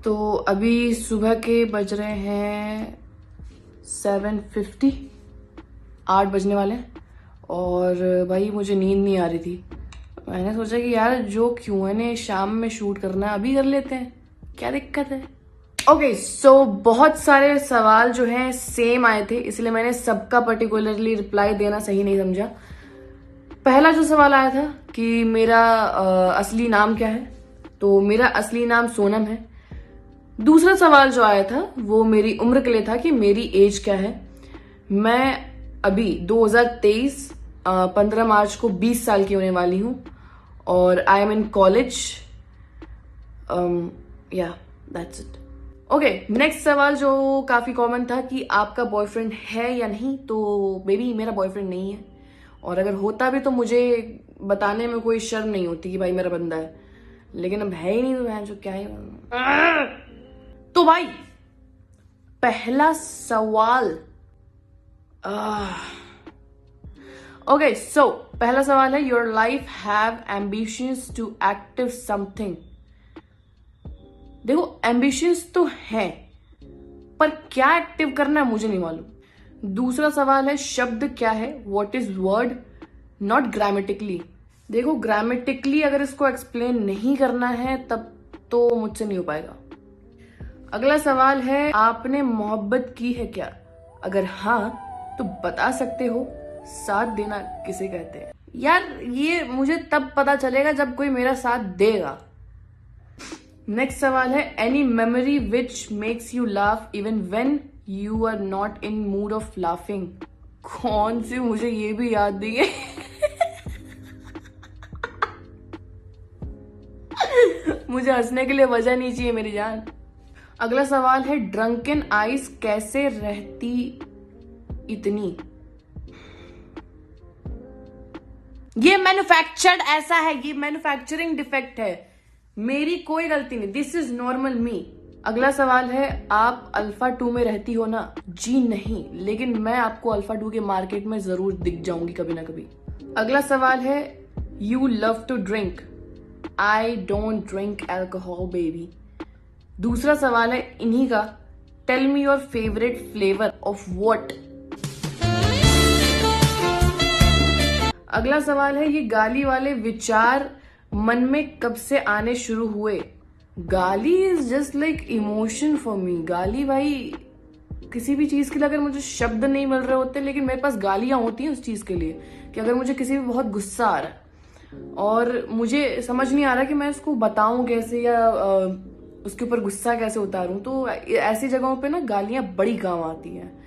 तो अभी सुबह के बज रहे हैं 7:50, 8 बजने वाले हैं। और भाई मुझे नींद नहीं आ रही थी। मैंने सोचा कि यार जो Q&A शाम में शूट करना है अभी कर लेते हैं, क्या दिक्कत है। ओके सो बहुत सारे सवाल जो हैं सेम आए थे, इसलिए मैंने सबका पर्टिकुलरली रिप्लाई देना सही नहीं समझा। पहला जो सवाल आया था कि मेरा असली नाम क्या है, तो मेरा असली नाम सोनम है। दूसरा सवाल जो आया था वो मेरी उम्र के लिए था कि मेरी एज क्या है। मैं अभी 2023 15 मार्च को 20 साल की होने वाली हूँ और आई एम इन कॉलेज। या दैट्स इट। ओके, नेक्स्ट सवाल जो काफी कॉमन था कि आपका बॉयफ्रेंड है या नहीं, तो बेबी मेरा बॉयफ्रेंड नहीं है। और अगर होता भी तो मुझे बताने में कोई शर्म नहीं होती कि भाई मेरा बंदा है, लेकिन अब है ही नहीं तो मैं जो क्या ही। तो भाई पहला सवाल, ओके सो पहला सवाल है your life have ambitions to active something. देखो एम्बिशंस तो है, पर क्या एक्टिव करना है मुझे नहीं मालूम। दूसरा सवाल है शब्द क्या है, what is word, not grammatically. देखो ग्रामेटिकली अगर इसको एक्सप्लेन नहीं करना है तब तो मुझसे नहीं हो पाएगा। अगला सवाल है आपने मोहब्बत की है क्या, अगर हाँ तो बता सकते हो। साथ देना किसे कहते हैं? यार ये मुझे तब पता चलेगा जब कोई मेरा साथ देगा। नेक्स्ट सवाल है any memory which makes you laugh even when you are not in mood of laughing. कौन सी, मुझे ये भी याद नहीं है। मुझे हंसने के लिए वजह नहीं चाहिए मेरी जान। अगला सवाल है ड्रंकन आइस कैसे रहती इतनी। ये मैन्युफैक्चर्ड ऐसा है, ये मैन्युफैक्चरिंग डिफेक्ट है, मेरी कोई गलती नहीं। दिस इज नॉर्मल मी। अगला सवाल है आप अल्फा 2 में रहती हो ना। जी नहीं, लेकिन मैं आपको अल्फा 2 के मार्केट में जरूर दिख जाऊंगी कभी ना कभी। अगला सवाल है you love to drink. I don't drink alcohol baby. दूसरा सवाल है इन्हीं का, tell me your favourite flavour of what. अगला सवाल है ये गाली वाले विचार मन में कब से आने शुरू हुए। गाली is just like emotion for me. गाली भाई किसी भी चीज के लिए अगर मुझे शब्द नहीं मिल रहे होते, लेकिन मेरे पास गालियां होती हैं उस चीज के लिए कि अगर मुझे किसी भी बहुत गुस्सा आ रहा है और मुझे समझ नहीं आ रहा कि मैं उसको बताऊं कैसे या उसके ऊपर गुस्सा कैसे उतारूं, तो ऐसी जगहों पे ना गालियां बड़ी काम आती हैं।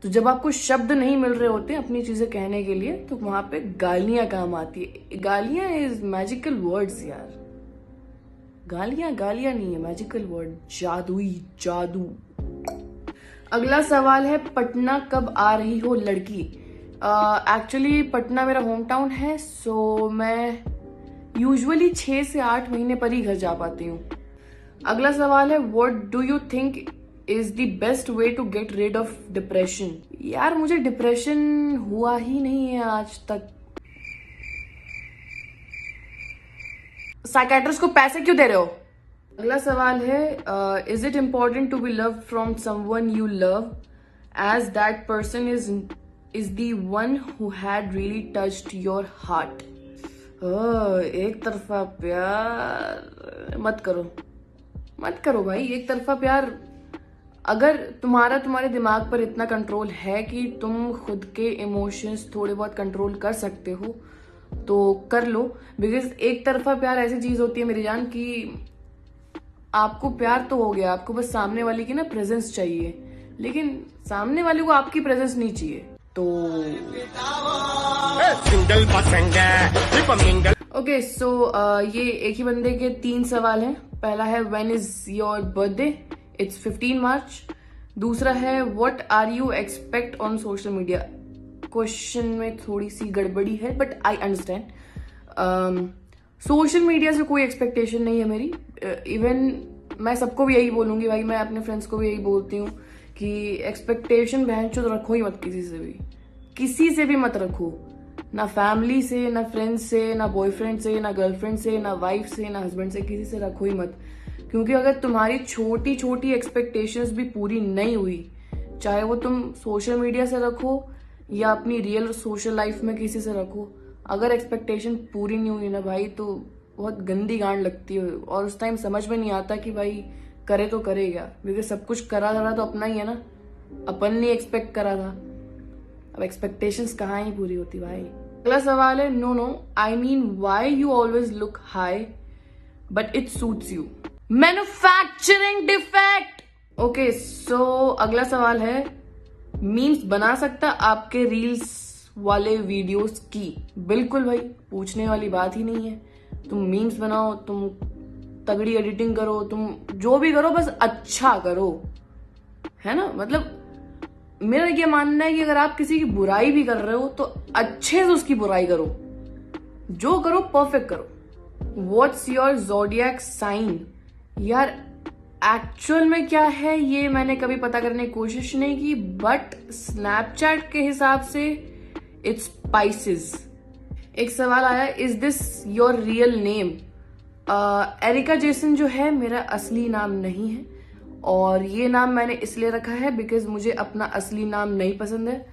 तो जब आपको शब्द नहीं मिल रहे होते अपनी चीजें कहने के लिए तो वहां पे गालियां काम आती है। गालियां इज मैजिकल वर्ड्स यार। गालियां गालियां नहीं है, मैजिकल वर्ड, जादुई जादू। अगला सवाल है पटना कब आ रही हो लड़की। एक्चुअली पटना मेरा होम टाउन है, सो मैं यूजुअली 6 से 8 महीने पर ही घर जा पाती हूँ। अगला सवाल है what do you think is the best way to get rid of depression. यार मुझे डिप्रेशन हुआ ही नहीं है आज तक। साइकेट्रिस्ट को पैसे क्यों दे रहे हो। अगला सवाल है is it important to be loved from someone you love as that person is the one who had really touched your heart. एक तरफा प्यार मत करो भाई, एक तरफा प्यार। अगर तुम्हारे दिमाग पर इतना कंट्रोल है कि तुम खुद के इमोशंस थोड़े बहुत कंट्रोल कर सकते हो तो कर लो। बिकॉज एक तरफा प्यार ऐसी चीज होती है मेरी जान कि आपको प्यार तो हो गया, आपको बस सामने वाले की ना प्रेजेंस चाहिए, लेकिन सामने वाले को आपकी प्रेजेंस नहीं चाहिए। तो ओके सो ये एक ही बंदे के 3 सवाल हैं। पहला है when is your birthday, it's 15 March. दूसरा है what are you expect on social media. Question में थोड़ी सी गड़बड़ी है but I understand. Social media से कोई एक्सपेक्टेशन नहीं है मेरी। इवन मैं सबको भी यही बोलूंगी भाई, मैं अपने फ्रेंड्स को भी यही बोलती हूँ कि एक्सपेक्टेशन बहनचोद रखो ही मत, किसी से भी मत रखो। ना फैमिली से, ना फ्रेंड्स से, ना बॉयफ्रेंड से, ना गर्लफ्रेंड से, ना वाइफ से, ना हस्बैंड से, किसी से रखो ही मत। क्योंकि अगर तुम्हारी छोटी छोटी एक्सपेक्टेशंस भी पूरी नहीं हुई, चाहे वो तुम सोशल मीडिया से रखो या अपनी रियल सोशल लाइफ में किसी से रखो, अगर एक्सपेक्टेशन पूरी नहीं हुई ना भाई तो बहुत गंदी गांड लगती है। और उस टाइम समझ में नहीं आता कि भाई करे तो करे क्या, क्योंकि सब कुछ करा धरा तो अपना ही है ना, अपन ने एक्सपेक्ट करा था। अब एक्सपेक्टेशंस कहाँ ही पूरी होती भाई। अगला सवाल है, no I mean why you always look high but it suits you. Manufacturing defect. Okay so अगला सवाल है, मीम्स बना सकता आपके रील्स वाले वीडियोस की? बिल्कुल भाई, पूछने वाली बात ही नहीं है। तुम मीम्स बनाओ, तुम तगड़ी एडिटिंग करो, तुम जो भी करो बस अच्छा करो, है ना। मतलब मेरा ये मानना है कि अगर आप किसी की बुराई भी कर रहे हो तो अच्छे से उसकी बुराई करो, जो करो परफेक्ट करो। What's your zodiac sign? यार एक्चुअल में क्या है ये मैंने कभी पता करने की कोशिश नहीं की, बट स्नैपचैट के हिसाब से इट्स स्पाइसेस। एक सवाल आया, is this your real name? Erica Jason जो है मेरा असली नाम नहीं है, और ये नाम मैंने इसलिए रखा है बिकॉज मुझे अपना असली नाम नहीं पसंद है।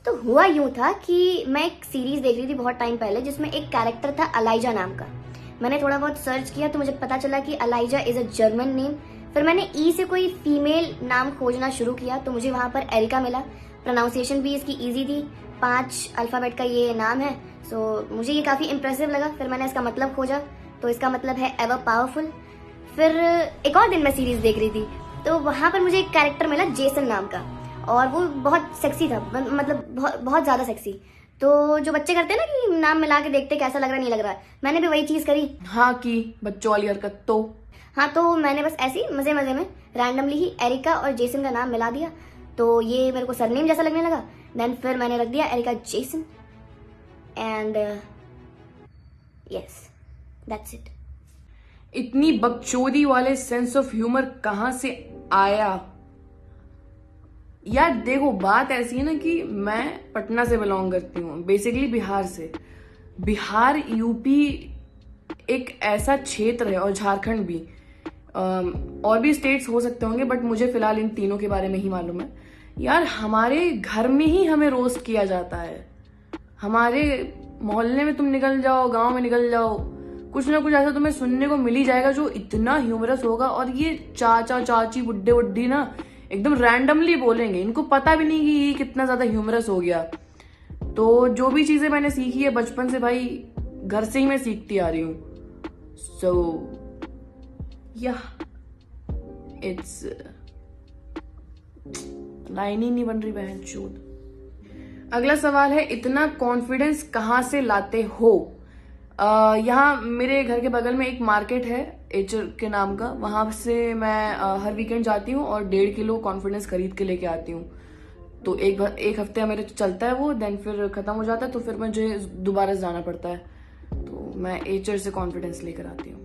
तो हुआ यूं था कि मैं एक सीरीज देख रही थी बहुत टाइम पहले, जिसमें एक कैरेक्टर था अलाइजा नाम का। मैंने थोड़ा बहुत सर्च किया तो मुझे पता चला कि ELISA is a German name. फिर मैंने ई से कोई फीमेल नाम खोजना शुरू किया तो मुझे वहां पर एरिका मिला। प्रोनाउंसिएशन भी इसकी इजी थी, 5 अल्फाबेट का ये नाम है। सो मुझे ये काफी इंप्रेसिव लगा। फिर मैंने इसका मतलब खोजा तो इसका मतलब है एवर पावरफुल। फिर एक और दिन मैं सीरीज देख रही थी तो वहां पर मुझे एक कैरेक्टर मिला जेसन नाम का, और वो बहुत सेक्सी था, मतलब बहुत ज्यादा सेक्सी। तो जो बच्चे करते हैं ना कि नाम मिला के देखते कैसा लग रहा नहीं लग रहा, मैंने भी वही चीज करी। हाँ की बच्चों वाली हरकत। तो हाँ, तो मैंने बस ऐसे ही मजे मजे में रैंडमली ही एरिका और जेसन का नाम मिला दिया, तो ये मेरे को सरनेम जैसा लगने लगा। देन फिर मैंने रख दिया Erica Jason and yes that's it. इतनी बकचोदी वाले सेंस ऑफ ह्यूमर कहां से आया? यार देखो, बात ऐसी है ना कि मैं पटना से बिलोंग करती हूँ, बेसिकली बिहार से। बिहार यूपी एक ऐसा क्षेत्र है, और झारखंड भी, और भी स्टेट्स हो सकते होंगे बट मुझे फिलहाल इन तीनों के बारे में ही मालूम है। यार हमारे घर में ही हमें रोस्ट किया जाता है। हमारे मोहल्ले में तुम निकल जाओ, गांव में निकल जाओ, कुछ ना कुछ ऐसा तुम्हें सुनने को मिल ही जाएगा जो इतना ह्यूमरस होगा। और ये चाचा चाची बुड्ढे बुड्ढी ना एकदम रैंडमली बोलेंगे, इनको पता भी नहीं कि ये कितना ज्यादा ह्यूमरस हो गया। तो जो भी चीजें मैंने सीखी है बचपन से भाई, घर से ही मैं सीखती आ रही हूँ। सो या इट्स लाइन ही नहीं बन रही बहन चोद। अगला सवाल है, इतना कॉन्फिडेंस कहाँ से लाते हो? यहाँ मेरे घर के बगल में एक मार्केट है एचर के नाम का, वहां से मैं हर वीकेंड जाती हूँ और 1.5 किलो कॉन्फिडेंस खरीद के लेके आती हूँ। तो एक हफ्ते मेरे चलता है वो, देन फिर खत्म हो जाता है तो फिर मुझे दोबारा जाना पड़ता है। तो मैं एचर से कॉन्फिडेंस लेकर आती हूँ।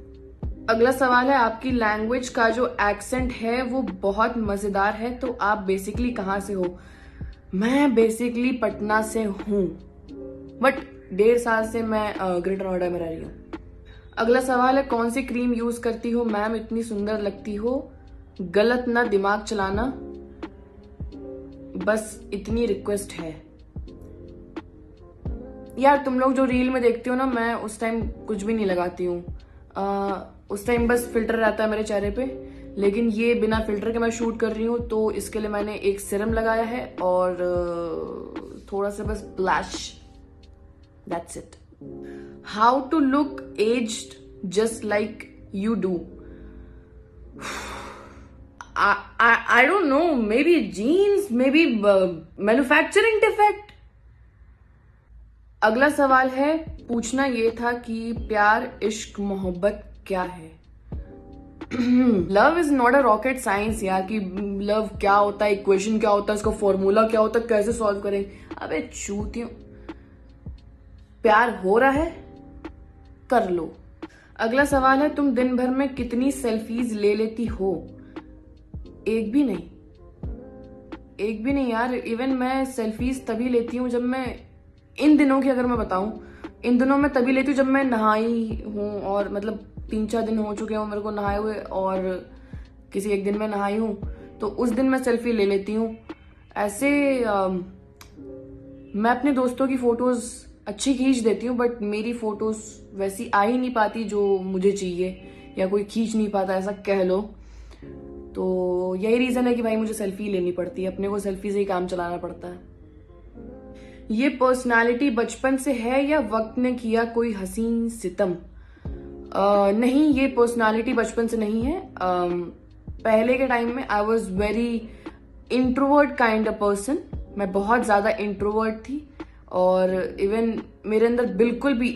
अगला सवाल है, आपकी लैंग्वेज का जो एक्सेंट है वो बहुत मजेदार है, तो आप बेसिकली कहाँ से हो? मैं बेसिकली पटना से हूँ, बट 1.5 साल से मैं ग्रेटर नोएडा में रह रही हूँ। अगला सवाल है, कौन सी क्रीम यूज करती हो? मैम इतनी सुंदर लगती हो, गलत ना दिमाग चलाना, बस इतनी रिक्वेस्ट है। यार तुम लोग जो रील में देखते हो ना, मैं उस टाइम कुछ भी नहीं लगाती हूँ। उस टाइम बस फिल्टर रहता है मेरे चेहरे पे, लेकिन ये बिना फिल्टर के मैं शूट कर रही हूँ, तो इसके लिए मैंने एक सीरम लगाया है और थोड़ा सा बस blush, that's it. How to look aged just like you do? I don't know, maybe genes, maybe manufacturing defect. अगला सवाल है, पूछना ये था कि प्यार इश्क मोहब्बत क्या है? Love is not a rocket science यार, कि लव क्या होता है, इक्वेशन क्या होता है, इसका फॉर्मूला क्या होता है, कैसे सॉल्व करेंगे। अबे चूतियों, प्यार हो रहा है कर लो। अगला सवाल है, तुम दिन भर में कितनी सेल्फीज ले लेती हो? एक भी नहीं, एक भी नहीं यार। इवन मैं सेल्फीज तभी लेती हूँ जब मैं, इन दिनों की अगर मैं बताऊं, इन दिनों में तभी लेती हूँ जब मैं नहाई हूँ और मतलब 3-4 दिन हो चुके हैं मेरे को नहाए हुए, और किसी एक दिन मैं नहाई हूँ तो उस दिन मैं सेल्फी ले लेती हूँ। ऐसे मैं अपने दोस्तों की फोटोज अच्छी खींच देती हूँ, बट मेरी फोटोज वैसी आ ही नहीं पाती जो मुझे चाहिए, या कोई खींच नहीं पाता ऐसा कह लो। तो यही रीजन है कि भाई मुझे सेल्फी लेनी पड़ती है, अपने को सेल्फी से ही काम चलाना पड़ता है। ये पर्सनालिटी बचपन से है या वक्त ने किया कोई हसीन सितम? नहीं, ये पर्सनालिटी बचपन से नहीं है। पहले के टाइम में I was very introvert kind of person. मैं बहुत ज्यादा इंट्रोवर्ट थी, और इवन मेरे अंदर बिल्कुल भी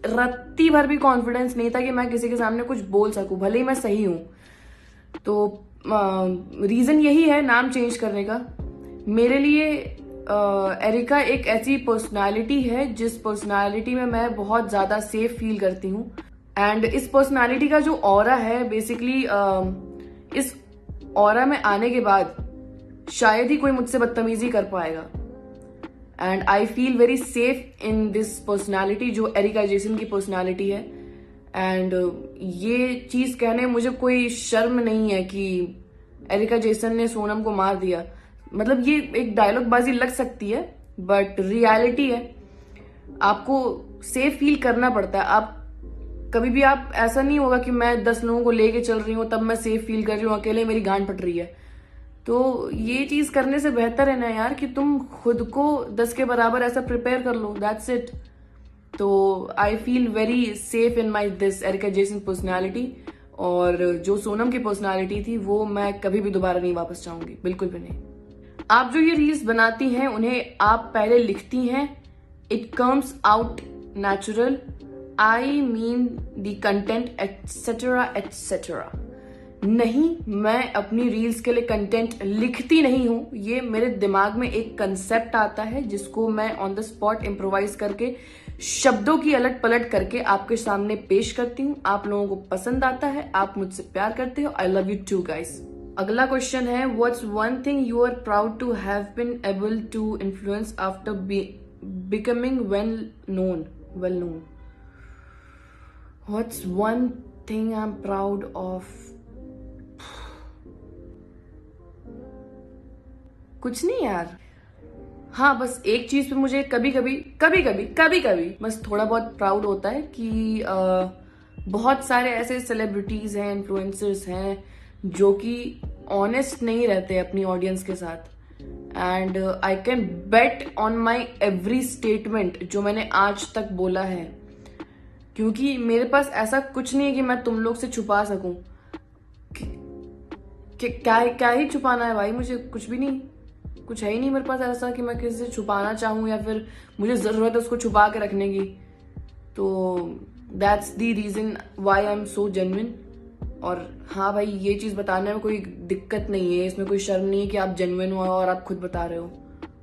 रत्ती भर भी कॉन्फिडेंस नहीं था कि मैं किसी के सामने कुछ बोल सकूं, भले ही मैं सही हूं। तो रीजन यही है नाम चेंज करने का। मेरे लिए एरिका एक ऐसी पर्सनालिटी है जिस पर्सनालिटी में मैं बहुत ज्यादा सेफ फील करती हूँ। एंड इस पर्सनालिटी का जो ऑरा है, बेसिकली इस ऑरा में आने के बाद शायद ही कोई मुझसे बदतमीजी कर पाएगा। And I feel very safe in this personality जो एरिका जेसन की पर्सनालिटी है। एंड ये चीज कहने में मुझे कोई शर्म नहीं है कि एरिका जेसन ने सोनम को मार दिया। मतलब ये एक डायलॉग बाजी लग सकती है, बट रियलिटी है। आपको सेफ फील करना पड़ता है। आप कभी भी, आप ऐसा नहीं होगा कि मैं 10 लोगों को लेके चल रही हूँ तब मैं सेफ फील कर रही हूँ, अकेले मेरी गांड फट रही है। तो ये चीज करने से बेहतर है ना यार कि तुम खुद को 10 के बराबर ऐसा प्रिपेयर कर लो, दैट्स इट। तो I feel very safe in my this Erica Jason personality. और जो सोनम की पर्सनैलिटी थी वो मैं कभी भी दोबारा नहीं वापस चाहूंगी, बिल्कुल भी नहीं। आप जो ये रील्स बनाती हैं उन्हें आप पहले लिखती हैं, it comes out natural, I mean the content etcetera etcetera. नहीं, मैं अपनी रील्स के लिए कंटेंट लिखती नहीं हूं। ये मेरे दिमाग में एक कंसेप्ट आता है जिसको मैं ऑन द स्पॉट इम्प्रोवाइज करके, शब्दों की अलट पलट करके आपके सामने पेश करती हूँ। आप लोगों को पसंद आता है, आप मुझसे प्यार करते हो। I love you too guys. अगला क्वेश्चन है, what's one thing you are proud to have been able to influence after becoming well known? What's one thing I'm proud of? कुछ नहीं यार। हाँ, बस एक चीज पे मुझे कभी कभी बस थोड़ा बहुत प्राउड होता है कि बहुत सारे ऐसे सेलिब्रिटीज हैं, इन्फ्लुएंसर्स हैं जो कि ऑनेस्ट नहीं रहते अपनी ऑडियंस के साथ। And I can bet on my every statement जो मैंने आज तक बोला है, क्योंकि मेरे पास ऐसा कुछ नहीं है कि मैं तुम लोग से छुपा सकूं। क्या ही छुपाना है भाई, मुझे कुछ भी नहीं, कुछ है ही नहीं मेरे पास ऐसा कि मैं किसी से छुपाना चाहूं या फिर मुझे जरूरत है उसको छुपा के रखने की। तो that's the reason why I am so genuine. और हाँ भाई, ये चीज बताने में कोई दिक्कत नहीं है, इसमें कोई शर्म नहीं है कि आप जेन्युइन हो और आप खुद बता रहे हो।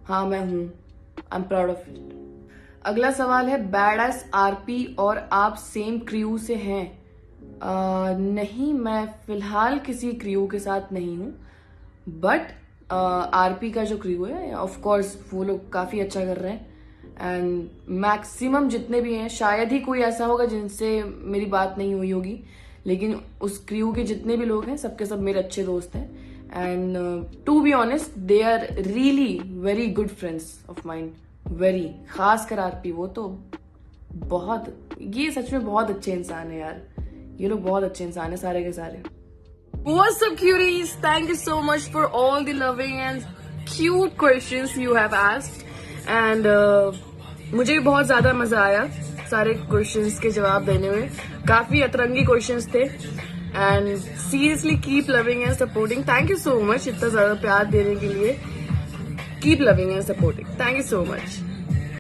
हाँ, मैं हूं, I am proud of it. अगला सवाल है, बैड एस आरपी और आप सेम क्रू से हैं? नहीं, मैं फिलहाल किसी क्रू के साथ नहीं हूं, बट आरपी का जो क्रू है ऑफ कोर्स वो लोग काफी अच्छा कर रहे हैं। एंड मैक्सिमम जितने भी हैं, शायद ही कोई ऐसा होगा जिनसे मेरी बात नहीं हुई होगी, लेकिन उस क्रू के जितने भी लोग हैं सबके सब मेरे अच्छे दोस्त हैं। And to be honest, they are really very good friends of mine, very. खासकर आरपी, वो तो बहुत, ये सच में बहुत अच्छे इंसान है यार। ये लोग बहुत अच्छे इंसान है सारे के सारे। What's up cuties? Thank you so much for all the loving and cute questions you have asked. And मुझे भी बहुत ज्यादा मजा आया सारे क्वेश्चंस के जवाब देने में। काफी अतरंगी क्वेश्चंस थे। And seriously keep loving and supporting. Thank you so much इतना ज्यादा प्यार देने के लिए। Keep loving and supporting. Thank you so much.